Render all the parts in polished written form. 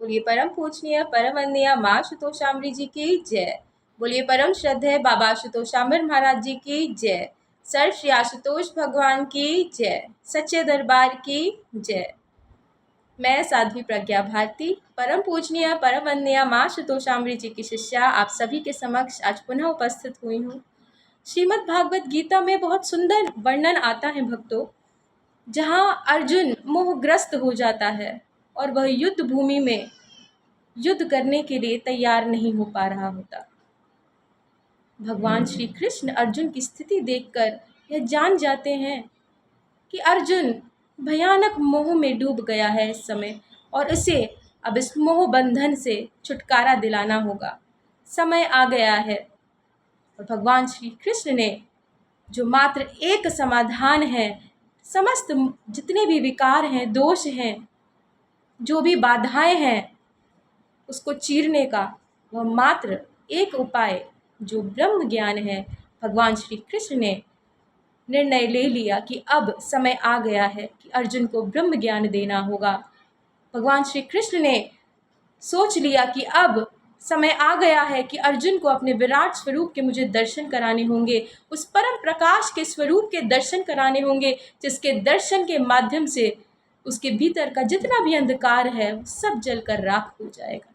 बोलिए परम पूजनीय परम वंदनीय माँ आशुतोषामरी जी की जय। बोलिए परम श्रद्धेय बाबा आशुतोषामर महाराज जी की जय। सर श्री आशुतोष भगवान की जय। सच्चे दरबार की जय। मैं साध्वी प्रज्ञा भारती परम पूजनीय परम वंदनीय माँ आशुतोषामरी जी की शिष्या आप सभी के समक्ष आज पुनः उपस्थित हुई हूँ। श्रीमद् भागवत गीता में बहुत सुंदर वर्णन आता है भक्तों, जहाँ अर्जुन मोहग्रस्त हो जाता है और वह युद्ध भूमि में युद्ध करने के लिए तैयार नहीं हो पा रहा होता। भगवान श्री कृष्ण अर्जुन की स्थिति देखकर यह जान जाते हैं कि अर्जुन भयानक मोह में डूब गया है इस समय, और उसे अब इस मोह बंधन से छुटकारा दिलाना होगा। समय आ गया है और भगवान श्री कृष्ण ने जो मात्र एक समाधान है, समस्त जितने भी विकार हैं, दोष हैं, जो भी बाधाएं हैं, उसको चीरने का वह मात्र एक उपाय जो ब्रह्म ज्ञान है, भगवान श्री कृष्ण ने निर्णय ले लिया कि अब समय आ गया है कि अर्जुन को ब्रह्म ज्ञान देना होगा। भगवान श्री कृष्ण ने सोच लिया कि अब समय आ गया है कि अर्जुन को अपने विराट स्वरूप के मुझे दर्शन कराने होंगे, उस परम प्रकाश के स्वरूप के दर्शन कराने होंगे, जिसके दर्शन के माध्यम से उसके भीतर का जितना भी अंधकार है वो सब जलकर राख हो जाएगा।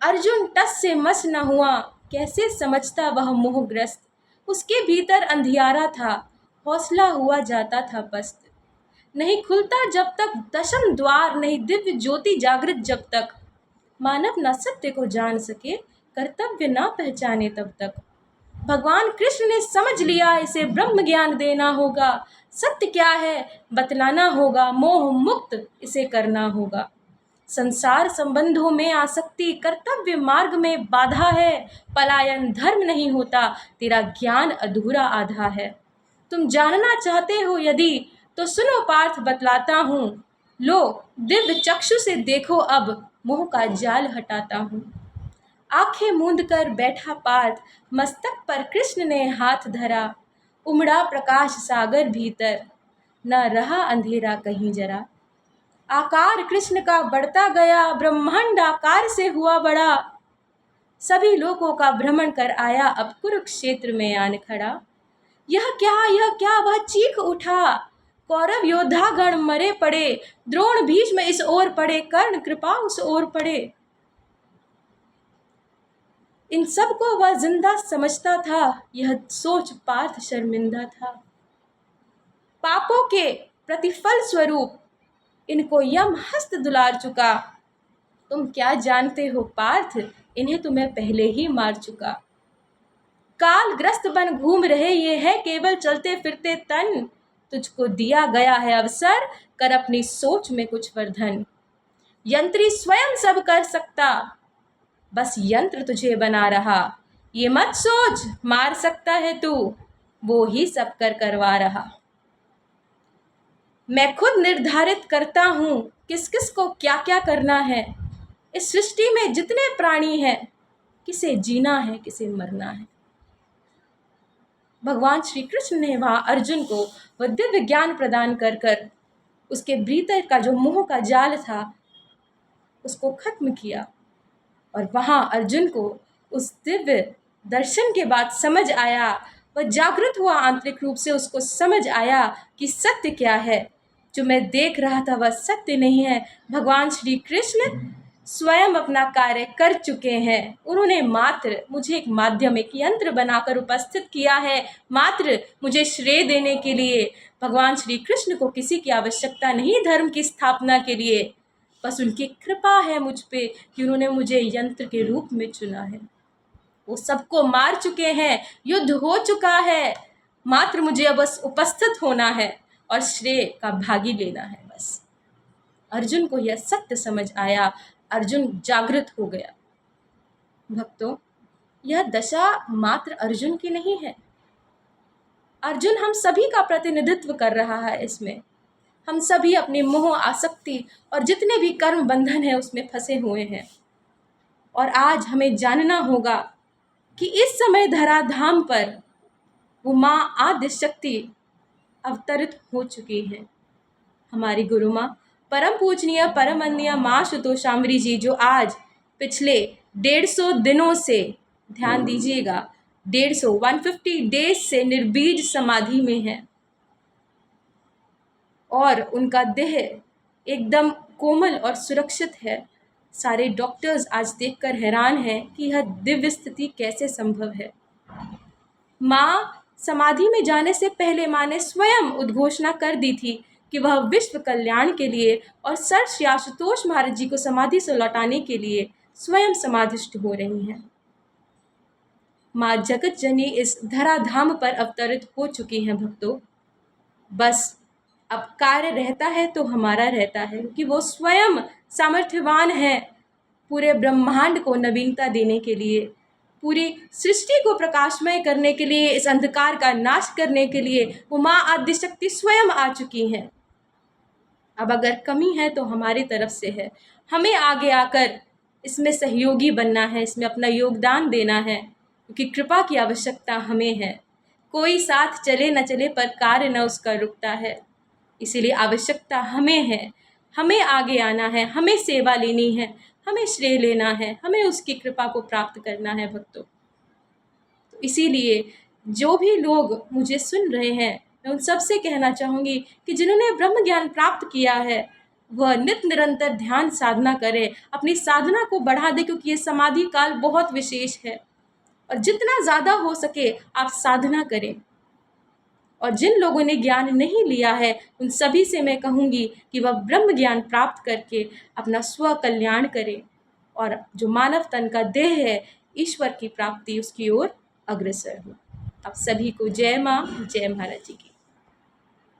अर्जुन टस से मस न हुआ, कैसे समझता वह मोहग्रस्त। उसके भीतर अंधियारा था, हौसला हुआ जाता था पस्त। नहीं खुलता जब तक दशम द्वार, नहीं दिव्य ज्योति जागृत जब तक। मानव न सत्य को जान सके, कर्तव्य न पहचाने तब तक। भगवान कृष्ण ने समझ लिया इसे ब्रह्म ज्ञान देना होगा। सत्य क्या है बतलाना होगा, मोह मुक्त इसे करना होगा। संसार संबंधों में आसक्ति कर्तव्य मार्ग में बाधा है। पलायन धर्म नहीं होता, तेरा ज्ञान अधूरा आधा है। तुम जानना चाहते हो यदि तो सुनो पार्थ बतलाता हूँ। लो दिव्य चक्षु से देखो, अब मोह का जाल हटाता हूँ। आंखें मूंद कर बैठा पार्थ, मस्तक पर कृष्ण ने हाथ धरा। उमड़ा प्रकाश सागर भीतर, न रहा अंधेरा कहीं जरा। आकार कृष्ण का बढ़ता गया, ब्रह्मांड आकार से हुआ बड़ा। सभी लोगों का भ्रमण कर आया, अब कुरुक्षेत्र में आन खड़ा। यह क्या वह चीख उठा। कौरव योद्धा गण मरे पड़े, द्रोण भीष्म इस ओर पड़े, कर्ण कृपा उस ओर पड़े। इन सब को वह जिंदा समझता था, यह सोच पार्थ शर्मिंदा था। पापों के प्रतिफल स्वरूप इनको यम हस्त दुलार चुका। तुम क्या जानते हो पार्थ, इन्हें तुम्हें पहले ही मार चुका। काल ग्रस्त बन घूम रहे ये है केवल चलते फिरते तन। तुझको दिया गया है अवसर, कर अपनी सोच में कुछ वर्धन। यंत्री स्वयं सब कर सकता, बस यंत्र तुझे बना रहा। ये मत सोच मार सकता है तू, वो ही सब कर करवा रहा। मैं खुद निर्धारित करता हूँ किस किस को क्या क्या करना है। इस सृष्टि में जितने प्राणी हैं, किसे जीना है किसे मरना है। भगवान श्री कृष्ण ने वहाँ अर्जुन को वह दिव्य ज्ञान प्रदान कर कर उसके भीतर का जो मोह का जाल था उसको खत्म किया। और वहाँ अर्जुन को उस दिव्य दर्शन के बाद समझ आया, वह जागृत हुआ आंतरिक रूप से, उसको समझ आया कि सत्य क्या है। जो मैं देख रहा था वह सत्य नहीं है। भगवान श्री कृष्ण स्वयं अपना कार्य कर चुके हैं। उन्होंने मात्र मुझे एक माध्यम, एक यंत्र बनाकर उपस्थित किया है, मात्र मुझे श्रेय देने के लिए। भगवान श्री कृष्ण को किसी की आवश्यकता नहीं धर्म की स्थापना के लिए, बस उनकी कृपा है मुझ पे कि उन्होंने मुझे यंत्र के रूप में चुना है। वो सबको मार चुके हैं, युद्ध हो चुका है, मात्र मुझे अब बस उपस्थित होना है और श्रेय का भागी लेना है बस। अर्जुन को यह सत्य समझ आया, अर्जुन जागृत हो गया। भक्तों, यह दशा मात्र अर्जुन की नहीं है। अर्जुन हम सभी का प्रतिनिधित्व कर रहा है इसमें। हम सभी अपनी मोह आसक्ति और जितने भी कर्म बंधन है उसमें फंसे हुए हैं। और आज हमें जानना होगा कि इस समय धराधाम पर वो माँ आद्य शक्ति अवतरित हो चुकी है। हमारी गुरु माँ परम पूजनीय परम वंदनीय माँ आशुतोषाम्बरी जी, जो आज पिछले 150 दिनों से, ध्यान दीजिएगा, 150 डेज से निर्बीज समाधि में है और उनका देह एकदम कोमल और सुरक्षित है। सारे डॉक्टर्स आज देखकर हैरान हैं कि यह दिव्य स्थिति कैसे संभव है। माँ समाधि में जाने से पहले माँ ने स्वयं उद्घोषणा कर दी थी कि वह विश्व कल्याण के लिए और सर श्री आशुतोष महाराज जी को समाधि से लौटाने के लिए स्वयं समाधिष्ठ हो रही हैं। माँ जगत जननी इस धराधाम पर अवतरित हो चुकी हैं भक्तों। बस अब कार्य रहता है तो हमारा रहता है कि वो स्वयं सामर्थ्यवान है पूरे ब्रह्मांड को नवीनता देने के लिए, पूरी सृष्टि को प्रकाशमय करने के लिए, इस अंधकार का नाश करने के लिए वो माँ आदिशक्ति स्वयं आ चुकी हैं। अब अगर कमी है तो हमारी तरफ से है। हमें आगे आकर इसमें सहयोगी बनना है, इसमें अपना योगदान देना है, क्योंकि कृपा की आवश्यकता हमें है। कोई साथ चले न चले पर कार्य न उसका रुकता है, इसीलिए आवश्यकता हमें है। हमें आगे आना है, हमें सेवा लेनी है, हमें श्रेय लेना है, हमें उसकी कृपा को प्राप्त करना है भक्तों। तो इसीलिए जो भी लोग मुझे सुन रहे हैं, मैं उन सबसे कहना चाहूँगी कि जिन्होंने ब्रह्म ज्ञान प्राप्त किया है वह नित निरंतर ध्यान साधना करें, अपनी साधना को बढ़ा दें, क्योंकि ये समाधि काल बहुत विशेष है और जितना ज़्यादा हो सके आप साधना करें। और जिन लोगों ने ज्ञान नहीं लिया है उन सभी से मैं कहूँगी कि वह ब्रह्म ज्ञान प्राप्त करके अपना स्व कल्याण करें और जो मानव तन का देह है ईश्वर की प्राप्ति उसकी ओर अग्रसर हो। आप सभी को जय माँ, जय महाराज जी की।